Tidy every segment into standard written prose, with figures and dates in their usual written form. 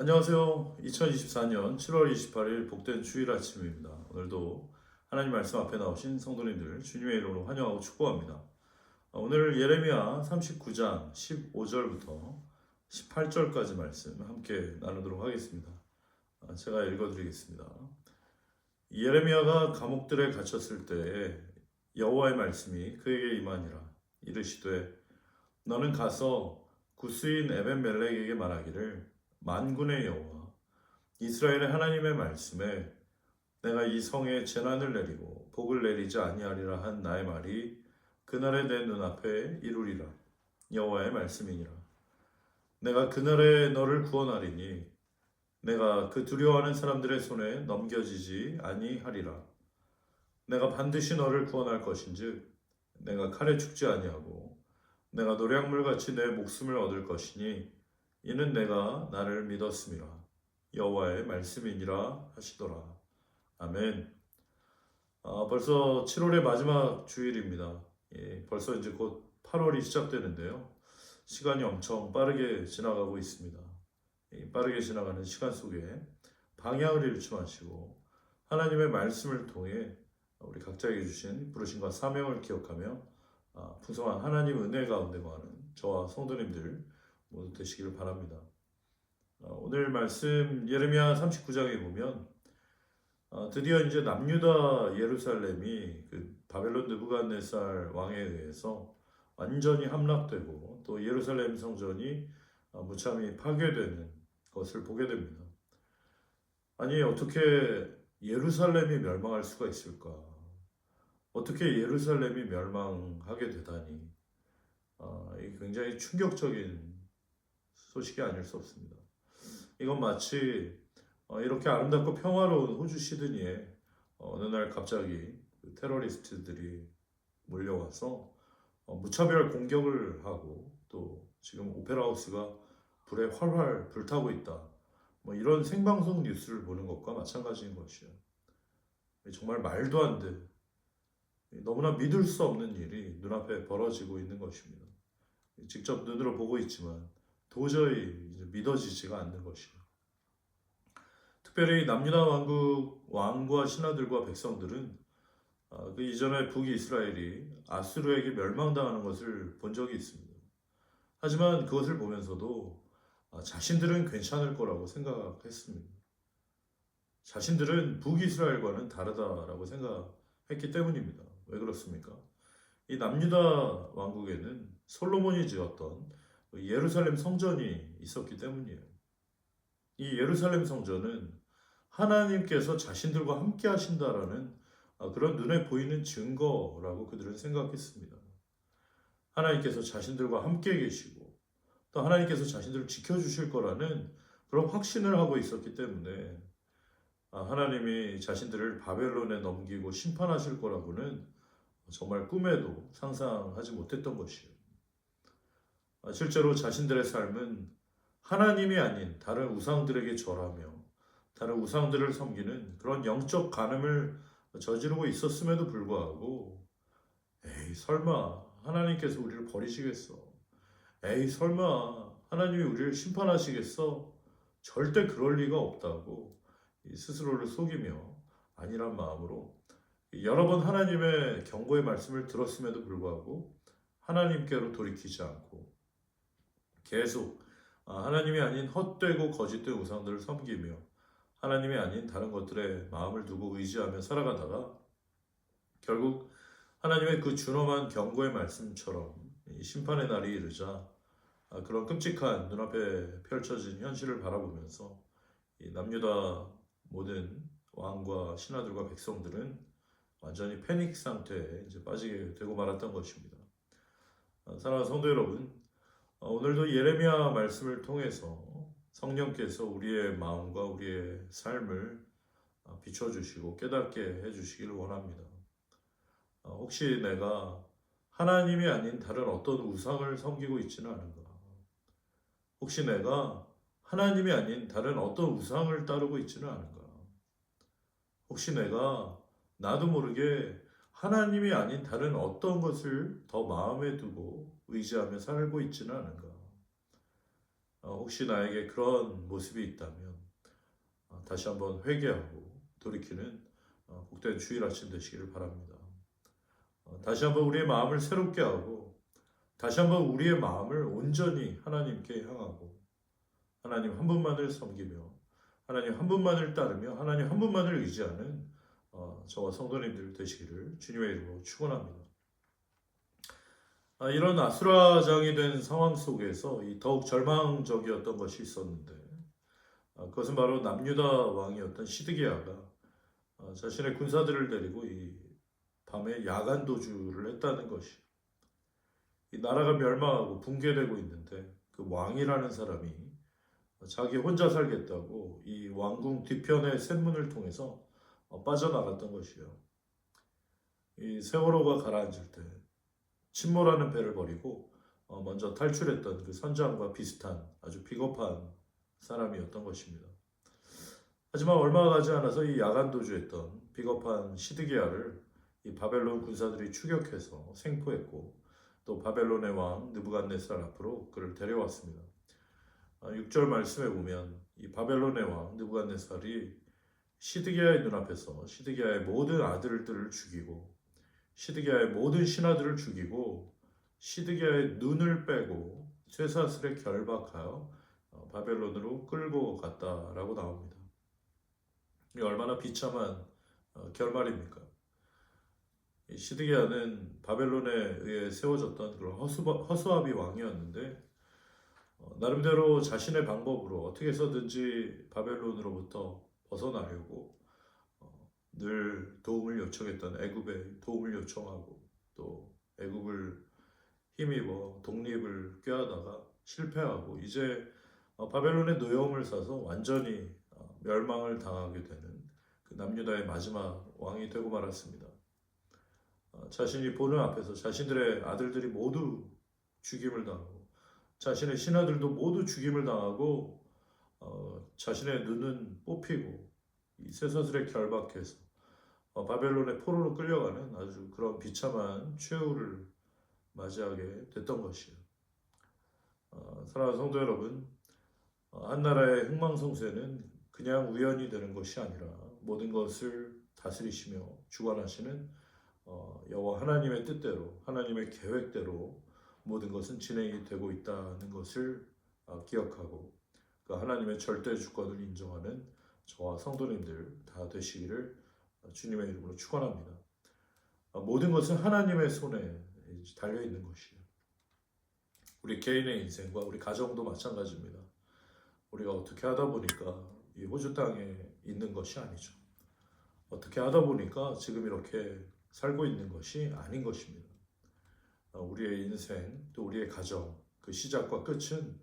안녕하세요. 2024년 7월 28일 복된 주일 아침입니다. 오늘도 하나님 말씀 앞에 나오신 성도님들 주님의 이름으로 환영하고 축복합니다. 오늘 예레미야 39장 15절부터 18절까지 말씀 함께 나누도록 하겠습니다. 제가 읽어드리겠습니다. 예레미야가 감옥들에 갇혔을 때에 여호와의 말씀이 그에게 임하니라. 이르시되 너는 가서 구스인 에벤멜렉에게 말하기를 만군의 여호와 이스라엘의 하나님의 말씀에 내가 이 성에 재난을 내리고 복을 내리지 아니하리라 한 나의 말이 그날에 내 눈앞에 이루리라. 여호와의 말씀이니라. 내가 그날에 너를 구원하리니 내가 그 두려워하는 사람들의 손에 넘겨지지 아니하리라. 내가 반드시 너를 구원할 것인즉 내가 칼에 죽지 아니하고 내가 노량물같이 내 목숨을 얻을 것이니 이는 내가 나를 믿었음이라. 여호와의 말씀이니라 하시더라. 아멘. 벌써 7월의 마지막 주일입니다. 벌써 이제 곧 8월이 시작되는데요. 시간이 엄청 빠르게 지나가고 있습니다. 빠르게 지나가는 시간 속에 방향을 잃지 마시고 하나님의 말씀을 통해 우리 각자에게 주신 부르심과 사명을 기억하며 풍성한 하나님 은혜 가운데 거하는 저와 성도님들 모두 되시기를 바랍니다. 오늘 말씀 예레미야 39장에 보면 드디어 이제 남유다 예루살렘이 그 바벨론 느부갓네살 왕에 의해서 완전히 함락되고 또 예루살렘 성전이 무참히 파괴되는 것을 보게 됩니다. 아니 어떻게 예루살렘이 멸망할 수가 있을까? 어떻게 예루살렘이 멸망하게 되다니? 이게 굉장히 충격적인 소식이 아닐 수 없습니다. 이건 마치 이렇게 아름답고 평화로운 호주 시드니에 어느 날 갑자기 그 테러리스트들이 몰려와서 무차별 공격을 하고 또 지금 오페라 하우스가 불에 활활 불타고 있다. 뭐 이런 생방송 뉴스를 보는 것과 마찬가지인 것이요. 정말 말도 안 돼. 너무나 믿을 수 없는 일이 눈앞에 벌어지고 있는 것입니다. 직접 눈으로 보고 있지만 도저히 이제 믿어지지가 않는 것이요. 특별히 남유다 왕국 왕과 신하들과 백성들은 그 이전에 북이스라엘이 아수르에게 멸망당하는 것을 본 적이 있습니다. 하지만 그것을 보면서도 자신들은 괜찮을 거라고 생각했습니다. 자신들은 북이스라엘과는 다르다라고 생각했기 때문입니다. 왜 그렇습니까? 이 남유다 왕국에는 솔로몬이 지었던 예루살렘 성전이 있었기 때문이에요. 이 예루살렘 성전은 하나님께서 자신들과 함께 하신다라는 그런 눈에 보이는 증거라고 그들은 생각했습니다. 하나님께서 자신들과 함께 계시고 또 하나님께서 자신들을 지켜주실 거라는 그런 확신을 하고 있었기 때문에 하나님이 자신들을 바벨론에 넘기고 심판하실 거라고는 정말 꿈에도 상상하지 못했던 것이에요. 실제로 자신들의 삶은 하나님이 아닌 다른 우상들에게 절하며 다른 우상들을 섬기는 그런 영적 간음을 저지르고 있었음에도 불구하고 에이 설마 하나님께서 우리를 버리시겠어? 에이 설마 하나님이 우리를 심판하시겠어? 절대 그럴 리가 없다고 스스로를 속이며 아니란 마음으로 여러 번 하나님의 경고의 말씀을 들었음에도 불구하고 하나님께로 돌이키지 않고 계속 하나님이 아닌 헛되고 거짓된 우상들을 섬기며 하나님이 아닌 다른 것들에 마음을 두고 의지하며 살아가다가 결국 하나님의 그 준엄한 경고의 말씀처럼 심판의 날이 이르자 그런 끔찍한 눈앞에 펼쳐진 현실을 바라보면서 이 남유다 모든 왕과 신하들과 백성들은 완전히 패닉 상태에 이제 빠지게 되고 말았던 것입니다. 사랑하는 성도 여러분, 오늘도 예레미야 말씀을 통해서 성령께서 우리의 마음과 우리의 삶을 비춰주시고 깨닫게 해주시기를 원합니다. 혹시 내가 하나님이 아닌 다른 어떤 우상을 섬기고 있지는 않은가? 혹시 내가 하나님이 아닌 다른 어떤 우상을 따르고 있지는 않은가? 혹시 내가 나도 모르게 하나님이 아닌 다른 어떤 것을 더 마음에 두고 의지하며 살고 있지는 않은가? 혹시 나에게 그런 모습이 있다면 다시 한번 회개하고 돌이키는 복된 주일 아침 되시기를 바랍니다. 다시 한번 우리의 마음을 새롭게 하고 다시 한번 우리의 마음을 온전히 하나님께 향하고 하나님 한 분만을 섬기며 하나님 한 분만을 따르며 하나님 한 분만을 의지하는 저와 성도님들 되시기를 주님의 이름으로 축원합니다. 이런 아수라장이 된 상황 속에서 더욱 절망적이었던 것이 있었는데 그것은 바로 남유다 왕이었던 시드기야가 자신의 군사들을 데리고 이 밤에 야간 도주를 했다는 것이 이 나라가 멸망하고 붕괴되고 있는데 그 왕이라는 사람이 자기 혼자 살겠다고 이 왕궁 뒤편의 샘문을 통해서 빠져나갔던 것이요. 이 세월호가 가라앉을 때 침몰하는 배를 버리고 먼저 탈출했던 그 선장과 비슷한 아주 비겁한 사람이었던 것입니다. 하지만 얼마 가지 않아서 이 야간 도주했던 비겁한 시드기야를 이 바벨론 군사들이 추격해서 생포했고 또 바벨론의 왕 느부갓네살 앞으로 그를 데려왔습니다. 6절 말씀에 보면 이 바벨론의 왕 느부갓네살이 시드기야의 눈앞에서 시드기야의 모든 아들들을 죽이고 시드기야의 모든 신하들을 죽이고 시드기야의 눈을 빼고 쇠사슬에 결박하여 바벨론으로 끌고 갔다라고 나옵니다. 이 얼마나 비참한 결말입니까? 시드기야는 바벨론에 의해 세워졌던 그런 허수아비 왕이었는데 나름대로 자신의 방법으로 어떻게 해서든지 바벨론으로부터 벗어나려고 늘 도움을 요청했던 애굽에 도움을 요청하고 또 애굽을 힘입어 독립을 꾀하다가 실패하고 이제 바벨론의 노여움을 사서 완전히 멸망을 당하게 되는 그 남유다의 마지막 왕이 되고 말았습니다. 자신이 보는 앞에서 자신들의 아들들이 모두 죽임을 당하고 자신의 신하들도 모두 죽임을 당하고 자신의 눈은 뽑히고 이 쇠사슬에 결박해서 바벨론의 포로로 끌려가는 아주 그런 비참한 최후를 맞이하게 됐던 것이에요. 사랑하는 성도 여러분, 한 나라의 흥망성쇠는 그냥 우연이 되는 것이 아니라 모든 것을 다스리시며 주관하시는 여호와 하나님의 뜻대로 하나님의 계획대로 모든 것은 진행이 되고 있다는 것을 기억하고 그 하나님의 절대 주권을 인정하는 저와 성도님들 다 되시기를 주님의 이름으로 축원합니다. 모든 것은 하나님의 손에 달려 있는 것이에요. 우리 개인의 인생과 우리 가정도 마찬가지입니다. 우리가 어떻게 하다 보니까 이 호주 땅에 있는 것이 아니죠. 어떻게 하다 보니까 지금 이렇게 살고 있는 것이 아닌 것입니다. 우리의 인생 또 우리의 가정 그 시작과 끝은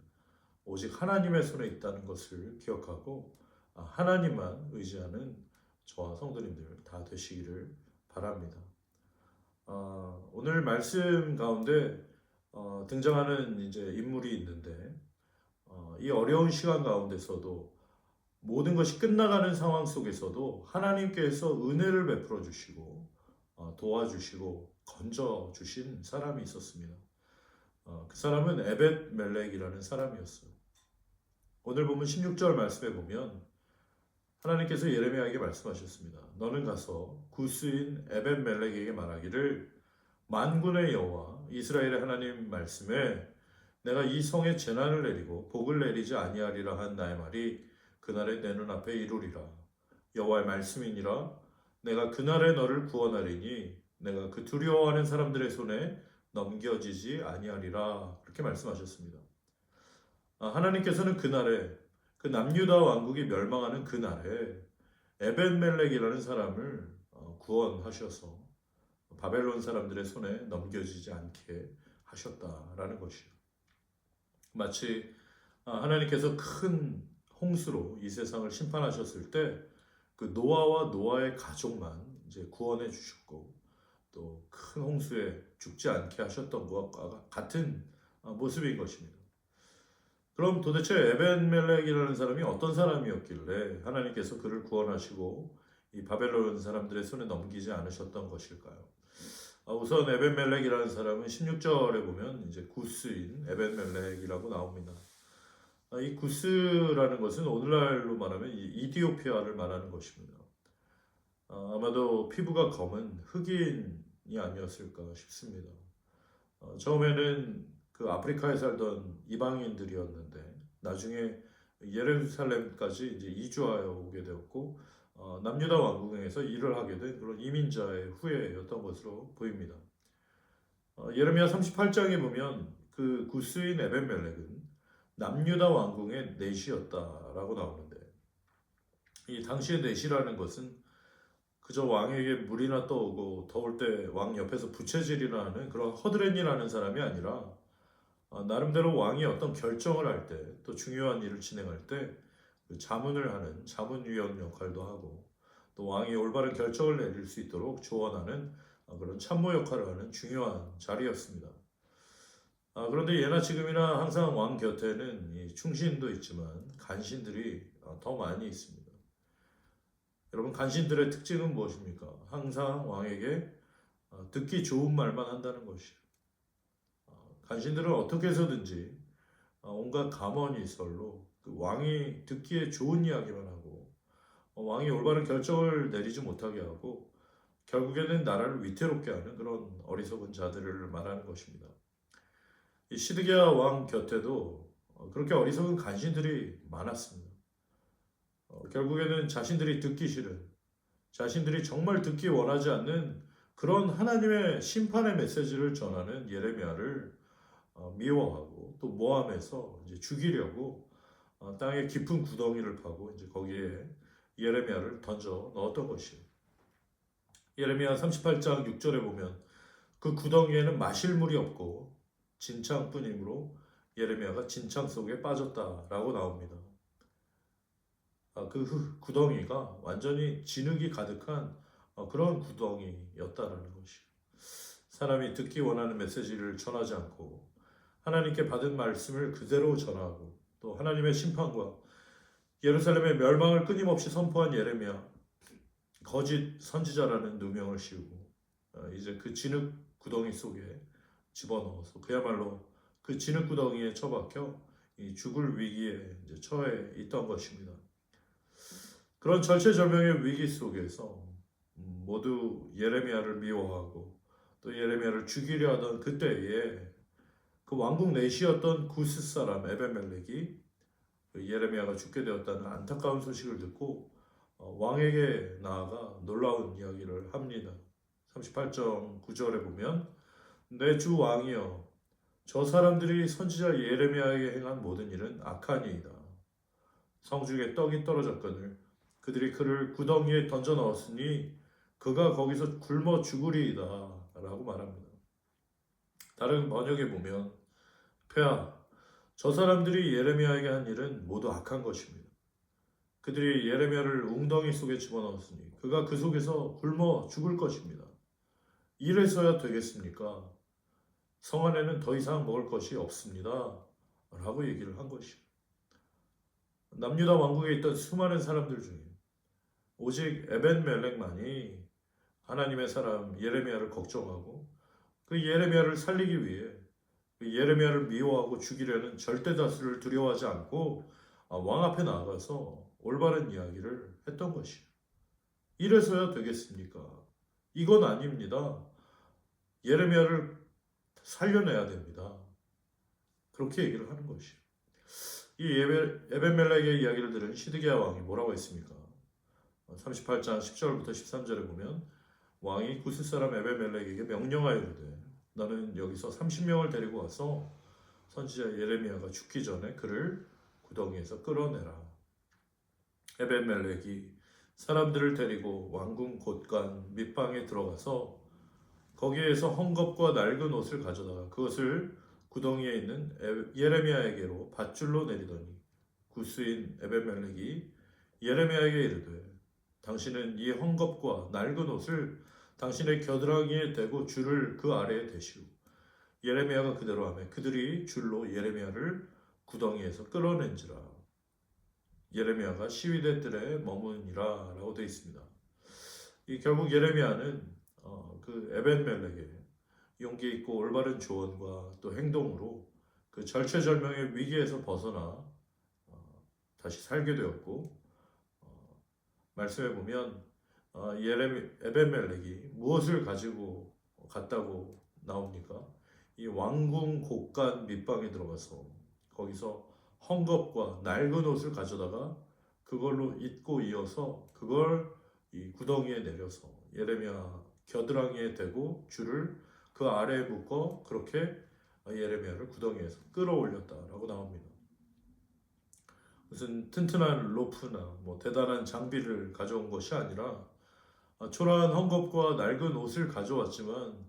오직 하나님의 손에 있다는 것을 기억하고 하나님만 의지하는 저와 성도님들 다 되시기를 바랍니다. 오늘 말씀 가운데 등장하는 이제 인물이 있는데 이 어려운 시간 가운데서도 모든 것이 끝나가는 상황 속에서도 하나님께서 은혜를 베풀어 주시고 도와주시고 건져 주신 사람이 있었습니다. 그 사람은 에벳 멜렉이라는 사람이었어요. 오늘 보면 16절 말씀에 보면 하나님께서 예레미야에게 말씀하셨습니다. 너는 가서 구스인 에벳 멜렉에게 말하기를 만군의 여호와 이스라엘의 하나님 말씀에 내가 이 성에 재난을 내리고 복을 내리지 아니하리라 한 나의 말이 그날에 내 눈앞에 이루리라. 여호와의 말씀이니라. 내가 그날에 너를 구원하리니 내가 그 두려워하는 사람들의 손에 넘겨지지 아니하리라. 그렇게 말씀하셨습니다. 하나님께서는 그날에 그 남유다 왕국이 멸망하는 그날에 에벤멜렉이라는 사람을 구원하셔서 바벨론 사람들의 손에 넘겨지지 않게 하셨다라는 것이요. 마치 하나님께서 큰 홍수로 이 세상을 심판하셨을 때 그 노아와 노아의 가족만 이제 구원해 주셨고 또 큰 홍수에 죽지 않게 하셨던 것과 같은 모습인 것입니다. 그럼 도대체 에벤멜렉이라는 사람이 어떤 사람이었길래 하나님께서 그를 구원하시고 이 바벨론 사람들의 손에 넘기지 않으셨던 것일까요? 우선 에벤멜렉이라는 사람은 16절에 보면 이제 구스인 에벤멜렉이라고 나옵니다. 이 구스라는 것은 오늘날로 말하면 이 이디오피아를 말하는 것입니다. 아마도 피부가 검은 흑인이 아니었을까 싶습니다. 처음에는 그 아프리카에 살던 이방인들이었는데 나중에 예루살렘까지 이제 이주하여 오게 되었고 남유다 왕국에서 일을 하게 된 그런 이민자의 후예였던 것으로 보입니다. 예레미야 38장에 보면 그 구스인 에벤멜렉은 남유다 왕궁의 내시였다라고 나오는데 이 당시의 내시라는 것은 그저 왕에게 물이나 떠오고 더울 때 왕 옆에서 부채질이나 하는 그런 허드렛일하는 사람이 아니라 나름대로 왕이 어떤 결정을 할 때 또 중요한 일을 진행할 때그 자문을 하는 자문위원 역할도 하고 또 왕이 올바른 결정을 내릴 수 있도록 조언하는 그런 참모 역할을 하는 중요한 자리였습니다. 그런데 예나 지금이나 항상 왕 곁에는 이 충신도 있지만 간신들이 더 많이 있습니다. 여러분 간신들의 특징은 무엇입니까? 항상 왕에게 듣기 좋은 말만 한다는 것이에요. 간신들은 어떻게 해서든지 온갖 감언이설로 그 왕이 듣기에 좋은 이야기만 하고 왕이 올바른 결정을 내리지 못하게 하고 결국에는 나라를 위태롭게 하는 그런 어리석은 자들을 말하는 것입니다. 이 시드기야 왕 곁에도 그렇게 어리석은 간신들이 많았습니다. 결국에는 자신들이 듣기 싫은, 자신들이 정말 듣기 원하지 않는 그런 하나님의 심판의 메시지를 전하는 예레미야를 미워하고 또 모함해서 이제 죽이려고 땅에 깊은 구덩이를 파고 이제 거기에 예레미야를 던져 넣었던 것이에요. 예레미야 38장 6절에 보면 그 구덩이에는 마실 물이 없고 진창뿐이므로 예레미야가 진창 속에 빠졌다라고 나옵니다. 그 구덩이가 완전히 진흙이 가득한 그런 구덩이였다라는 것이에요. 사람이 듣기 원하는 메시지를 전하지 않고 하나님께 받은 말씀을 그대로 전하고 또 하나님의 심판과 예루살렘의 멸망을 끊임없이 선포한 예레미야, 거짓 선지자라는 누명을 씌우고 이제 그 진흙 구덩이 속에 집어넣어서 그야말로 그 진흙 구덩이에 처박혀 이 죽을 위기에 이제 처해 있던 것입니다. 그런 절체절명의 위기 속에서 모두 예레미야를 미워하고 또 예레미야를 죽이려 하던 그때에 그 왕국 내시였던 구스 사람 에벤멜렉이 예레미야가 죽게 되었다는 안타까운 소식을 듣고 왕에게 나아가 놀라운 이야기를 합니다. 38장 9절에 보면 내 주 왕이여 저 사람들이 선지자 예레미야에게 행한 모든 일은 악하니이다. 성중에 떡이 떨어졌거늘 그들이 그를 구덩이에 던져 넣었으니 그가 거기서 굶어 죽으리이다 라고 말합니다. 다른 번역에 보면 폐하 저 사람들이 예레미야에게 한 일은 모두 악한 것입니다. 그들이 예레미야를 웅덩이 속에 집어넣었으니 그가 그 속에서 굶어 죽을 것입니다. 이래서야 되겠습니까? 성 안에는 더 이상 먹을 것이 없습니다. 라고 얘기를 한 것이요. 남유다 왕국에 있던 수많은 사람들 중에 오직 에벤멜렉만이 하나님의 사람 예레미야를 걱정하고 그 예레미야를 살리기 위해 그 예레미야를 미워하고 죽이려는 절대 다수를 두려워하지 않고 왕 앞에 나아가서 올바른 이야기를 했던 것이요. 이래서야 되겠습니까? 이건 아닙니다. 예레미야를 살려내야 됩니다. 그렇게 얘기를 하는 것이요. 이 에벤멜렉의 이야기를 들은 시드기야 왕이 뭐라고 했습니까? 38장 10절부터 13절에 보면 왕이 구스 사람 에벤멜렉에게 명령하여 이르되 너는 여기서 30명을 데리고 와서 선지자 예레미야가 죽기 전에 그를 구덩이에서 끌어내라. 에벤멜렉이 사람들을 데리고 왕궁 곳간 밑방에 들어가서 거기에서 헝겊과 낡은 옷을 가져다가 그것을 구덩이에 있는 예레미야에게로 밧줄로 내리더니 구스인 에벤멜렉이 예레미야에게 이르되 당신은 이 헝겊과 낡은 옷을 당신의 겨드랑이에 대고 줄을 그 아래에 대시오. 예레미야가 그대로 하며 그들이 줄로 예레미야를 구덩이에서 끌어낸지라. 예레미야가 시위대 뜰에 머무니라 라고 되어 있습니다. 이 결국 예레미야는 그 에벤멜렉의 용기 있고 올바른 조언과 또 행동으로 그 절체절명의 위기에서 벗어나 다시 살게 되었고, 말씀해 보면 에벤멜렉이 무엇을 가지고 갔다고 나옵니까? 이 왕궁 곳간 밑방에 들어가서 거기서 헝겊과 낡은 옷을 가져다가 그걸로 잇고 이어서 그걸 이 구덩이에 내려서 예레미야 겨드랑이에 대고 줄을 그 아래에 묶어 그렇게 예레미야를 구덩이에서 끌어올렸다라고 나옵니다. 무슨 튼튼한 로프나 뭐 대단한 장비를 가져온 것이 아니라 초라한 헝겊과 낡은 옷을 가져왔지만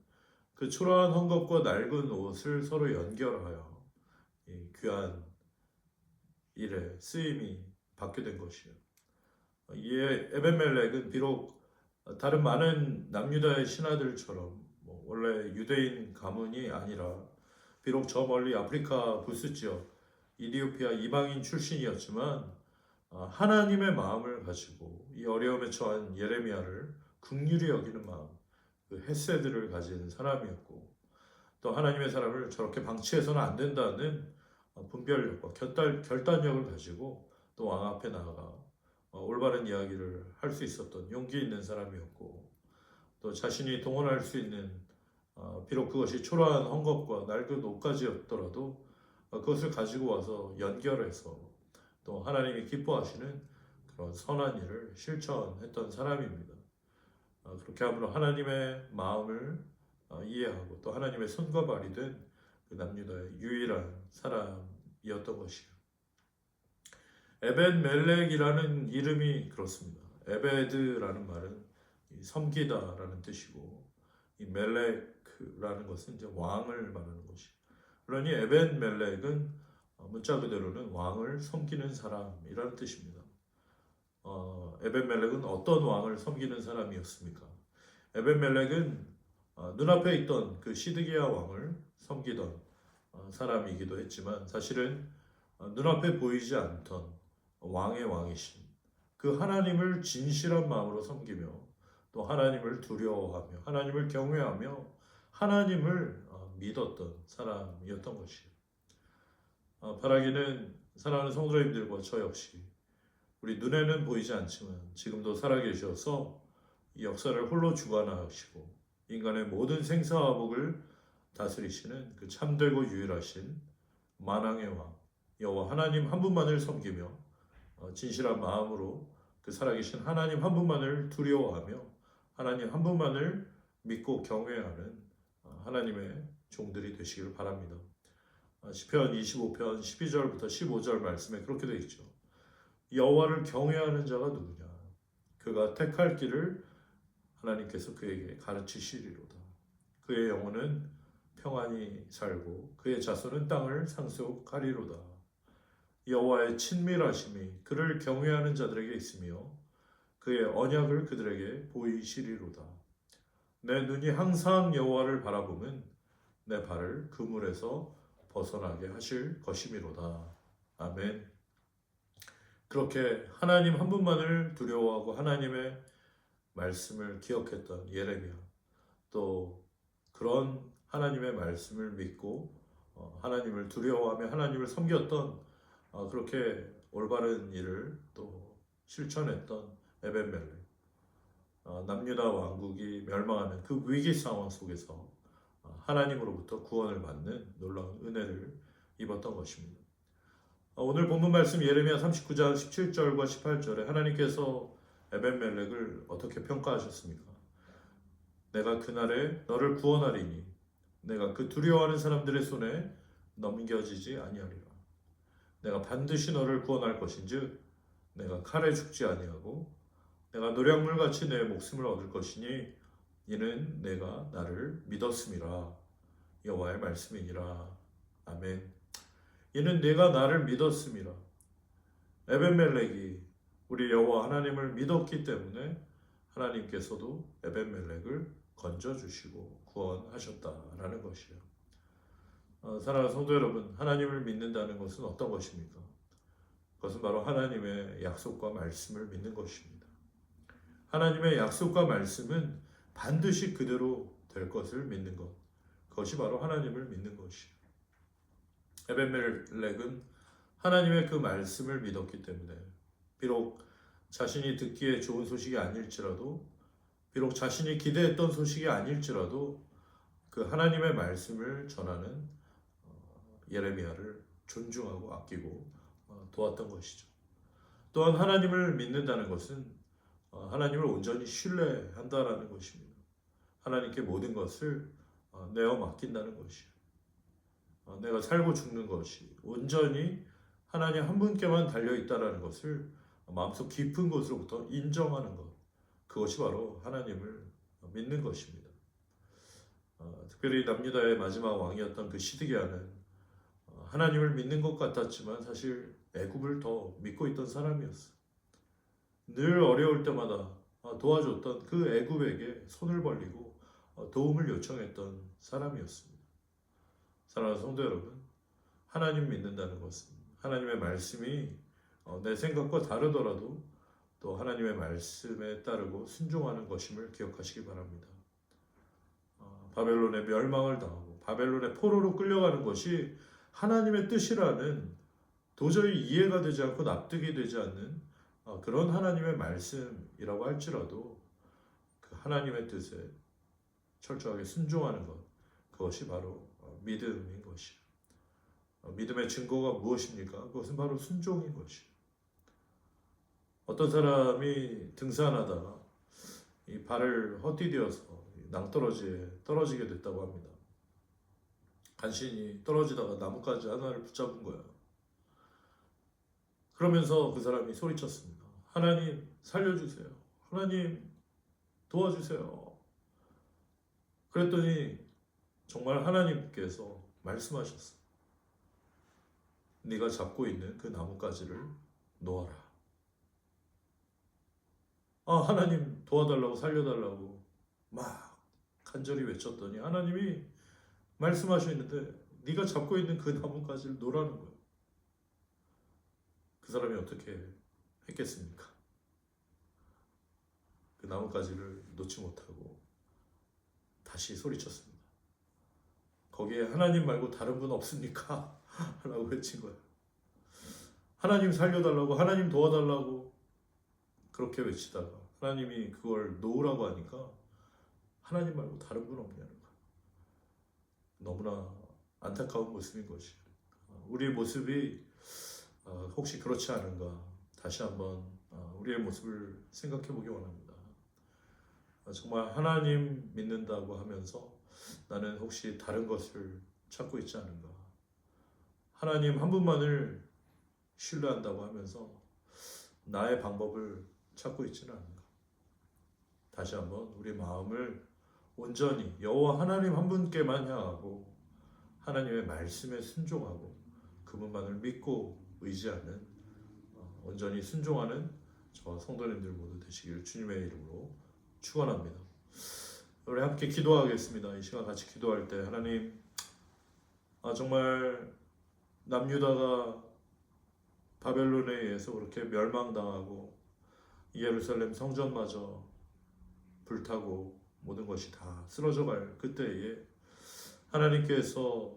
그 초라한 헝겊과 낡은 옷을 서로 연결하여 이 귀한 일에 쓰임이 받게 된 것이에요. 이에 에벤멜렉은 비록 다른 많은 남유다의 신하들처럼 뭐 원래 유대인 가문이 아니라 비록 저 멀리 아프리카 부스 지역 이디오피아 이방인 출신이었지만 하나님의 마음을 가지고 이 어려움에 처한 예레미야를 긍휼히 여기는 마음, 그 헤세드를 가진 사람이었고 또 하나님의 사람을 저렇게 방치해서는 안 된다는 분별력과 결단력을 가지고 또 왕 앞에 나아가 올바른 이야기를 할 수 있었던 용기 있는 사람이었고 또 자신이 동원할 수 있는 비록 그것이 초라한 헝겊과 낡은 옷까지였더라도 그것을 가지고 와서 연결해서 또 하나님이 기뻐하시는 그런 선한 일을 실천했던 사람입니다. 그렇게 함으로 하나님의 마음을 이해하고 또 하나님의 손과 발이 된 그 남유다의 유일한 사람이었던 것이요. 에벤멜렉이라는 이름이 그렇습니다. 에베드라는 말은 섬기다라는 뜻이고 이 멜렉이라는 것은 이제 왕을 말하는 것이. 그러니 에벤멜렉은 문자 그대로는 왕을 섬기는 사람이라는 뜻입니다. 에벤멜렉은 어떤 왕을 섬기는 사람이었습니까? 에벤멜렉은 눈앞에 있던 그 시드기야 왕을 섬기던 사람이기도 했지만 사실은 눈앞에 보이지 않던 왕의 왕이신 그 하나님을 진실한 마음으로 섬기며 또 하나님을 두려워하며 하나님을 경외하며 하나님을 믿었던 사람이었던 것이에요. 바라기는 사랑하는 성도님들과 저 역시 우리 눈에는 보이지 않지만 지금도 살아계셔서 이 역사를 홀로 주관하시고 인간의 모든 생사화복을 다스리시는 그 참되고 유일하신 만왕의 왕 여호와 하나님 한 분만을 섬기며 진실한 마음으로 그 살아계신 하나님 한 분만을 두려워하며 하나님 한 분만을 믿고 경외하는 하나님의 종들이 되시기를 바랍니다. 시편 25편 12절부터 15절 말씀에 그렇게 되어 있죠. 여호와를 경외하는 자가 누구냐? 그가 택할 길을 하나님께서 그에게 가르치시리로다. 그의 영혼은 평안히 살고 그의 자손은 땅을 상속하리로다. 여호와의 친밀하심이 그를 경외하는 자들에게 있으며 그의 언약을 그들에게 보이시리로다. 내 눈이 항상 여호와를 바라보면 내 발을 그물에서 벗어나게 하실 것이미로다. 아멘. 그렇게 하나님 한 분만을 두려워하고 하나님의 말씀을 기억했던 예레미야, 또 그런 하나님의 말씀을 믿고 하나님을 두려워하며 하나님을 섬겼던 그렇게 올바른 일을 또 실천했던 에벤멜렉, 남유다 왕국이 멸망하는 그 위기 상황 속에서 하나님으로부터 구원을 받는 놀라운 은혜를 입었던 것입니다. 오늘 본문 말씀 예레미야 39장 17절과 18절에 하나님께서 에벤멜렉을 어떻게 평가하셨습니까? 내가 그날에 너를 구원하리니 내가 그 두려워하는 사람들의 손에 넘겨지지 아니하리라. 내가 반드시 너를 구원할 것인즉 내가 칼에 죽지 아니하고 내가 노략물같이 내 목숨을 얻을 것이니 이는 내가 나를 믿었음이라. 여호와의 말씀이니라. 아멘. 이는 내가 나를 믿었음이라. 에벤멜렉이 우리 여호와 하나님을 믿었기 때문에 하나님께서도 에벤멜렉을 건져주시고 구원하셨다라는 것이에요. 사랑하는 성도 여러분, 하나님을 믿는다는 것은 어떤 것입니까? 그것은 바로 하나님의 약속과 말씀을 믿는 것입니다. 하나님의 약속과 말씀은 반드시 그대로 될 것을 믿는 것. 그것이 바로 하나님을 믿는 것이에요. 에벤멜렉은 하나님의 그 말씀을 믿었기 때문에 비록 자신이 듣기에 좋은 소식이 아닐지라도 비록 자신이 기대했던 소식이 아닐지라도 그 하나님의 말씀을 전하는 예레미야를 존중하고 아끼고 도왔던 것이죠. 또한 하나님을 믿는다는 것은 하나님을 온전히 신뢰한다라는 것입니다. 하나님께 모든 것을 내어 맡긴다는 것이요. 내가 살고 죽는 것이 온전히 하나님 한 분께만 달려있다라는 것을 마음속 깊은 곳으로부터 인정하는 것. 그것이 바로 하나님을 믿는 것입니다. 특별히 남유다의 마지막 왕이었던 그 시드기야는 하나님을 믿는 것 같았지만 사실 애굽을 더 믿고 있던 사람이었어. 늘 어려울 때마다 도와줬던 그 애굽에게 손을 벌리고 도움을 요청했던 사람이었습니다. 사랑하는 성도 여러분, 하나님 믿는다는 것은 하나님의 말씀이 내 생각과 다르더라도 또 하나님의 말씀에 따르고 순종하는 것임을 기억하시기 바랍니다. 바벨론의 멸망을 당하고 바벨론의 포로로 끌려가는 것이 하나님의 뜻이라는 도저히 이해가 되지 않고 납득이 되지 않는 그런 하나님의 말씀이라고 할지라도 그 하나님의 뜻에 철저하게 순종하는 것, 그것이 바로 믿음인 것이요. 믿음의 증거가 무엇입니까? 그것은 바로 순종인 것이요. 어떤 사람이 등산하다가 이 발을 헛디뎌서 낭떠러지에 떨어지게 됐다고 합니다. 간신히 떨어지다가 나뭇가지 하나를 붙잡은 거예요. 그러면서 그 사람이 소리쳤습니다. 하나님 살려주세요. 하나님 도와주세요. 그랬더니 정말 하나님께서 말씀하셨어요. 네가 잡고 있는 그 나뭇가지를 놓아라. 하나님 도와달라고 살려달라고 막 간절히 외쳤더니 하나님이 말씀하셨는데 네가 잡고 있는 그 나뭇가지를 놓으라는 거예요. 그 사람이 어떻게 했겠습니까? 그 나뭇가지를 놓지 못하고 다시 소리쳤습니다. 거기에 하나님 말고 다른 분 없습니까? 라고 외친 거예요. 하나님 살려달라고, 하나님 도와달라고 그렇게 외치다가 하나님이 그걸 놓으라고 하니까 하나님 말고 다른 분 없냐는 거예요. 너무나 안타까운 모습인 것이에요. 우리의 모습이 혹시 그렇지 않은가 다시 한번 우리의 모습을 생각해 보기 원합니다. 정말 하나님 믿는다고 하면서 나는 혹시 다른 것을 찾고 있지 않은가. 하나님 한 분만을 신뢰한다고 하면서 나의 방법을 찾고 있지는 않은가. 다시 한번 우리 마음을 온전히 여호와 하나님 한 분께만 향하고 하나님의 말씀에 순종하고 그분만을 믿고 의지하는 온전히 순종하는 저와 성도님들 모두 되시길 주님의 이름으로 축원합니다. 우리 함께 기도하겠습니다. 이 시간 같이 기도할 때 하나님 정말 남유다가 바벨론에 의해서 그렇게 멸망당하고 예루살렘 성전마저 불타고 모든 것이 다 쓰러져갈 그때에 하나님께서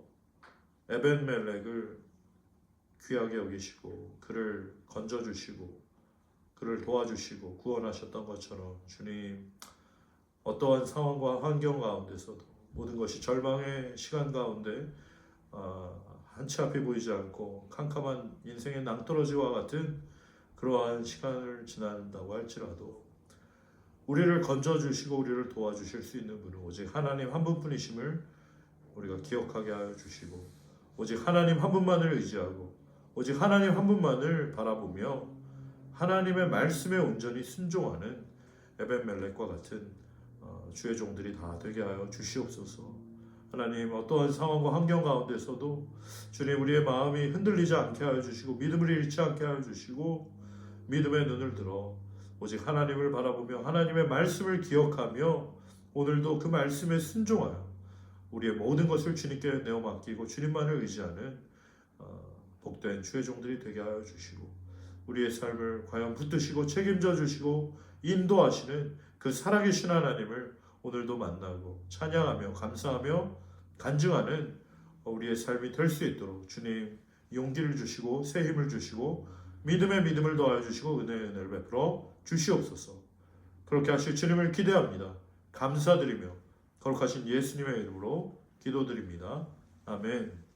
에벤멜렉을 귀하게 여기시고 그를 건져주시고 그를 도와주시고 구원하셨던 것처럼 주님 어떠한 상황과 환경 가운데서도 모든 것이 절망의 시간 가운데 한치 앞이 보이지 않고 캄캄한 인생의 낭떠러지와 같은 그러한 시간을 지난다고 할지라도 우리를 건져주시고 우리를 도와주실 수 있는 분은 오직 하나님 한 분뿐이심을 우리가 기억하게 하여 주시고 오직 하나님 한 분만을 의지하고 오직 하나님 한 분만을 바라보며 하나님의 말씀에 온전히 순종하는 에벤멜렉과 같은 주의 종들이 다 되게 하여 주시옵소서. 하나님 어떠한 상황과 환경 가운데서도 주님 우리의 마음이 흔들리지 않게 하여 주시고 믿음을 잃지 않게 하여 주시고 믿음의 눈을 들어 오직 하나님을 바라보며 하나님의 말씀을 기억하며 오늘도 그 말씀에 순종하여 우리의 모든 것을 주님께 내어 맡기고 주님만을 의지하는 복된 주의 종들이 되게 하여 주시고 우리의 삶을 과연 붙드시고 책임져 주시고 인도하시는 그 살아계신 하나님을 오늘도 만나고 찬양하며 감사하며 간증하는 우리의 삶이 될 수 있도록 주님 용기를 주시고 새 힘을 주시고 믿음에 믿음을 더하여 주시고 은혜를 베풀어 주시옵소서. 그렇게 하실 주님을 기대합니다. 감사드리며 거룩하신 예수님의 이름으로 기도드립니다. 아멘.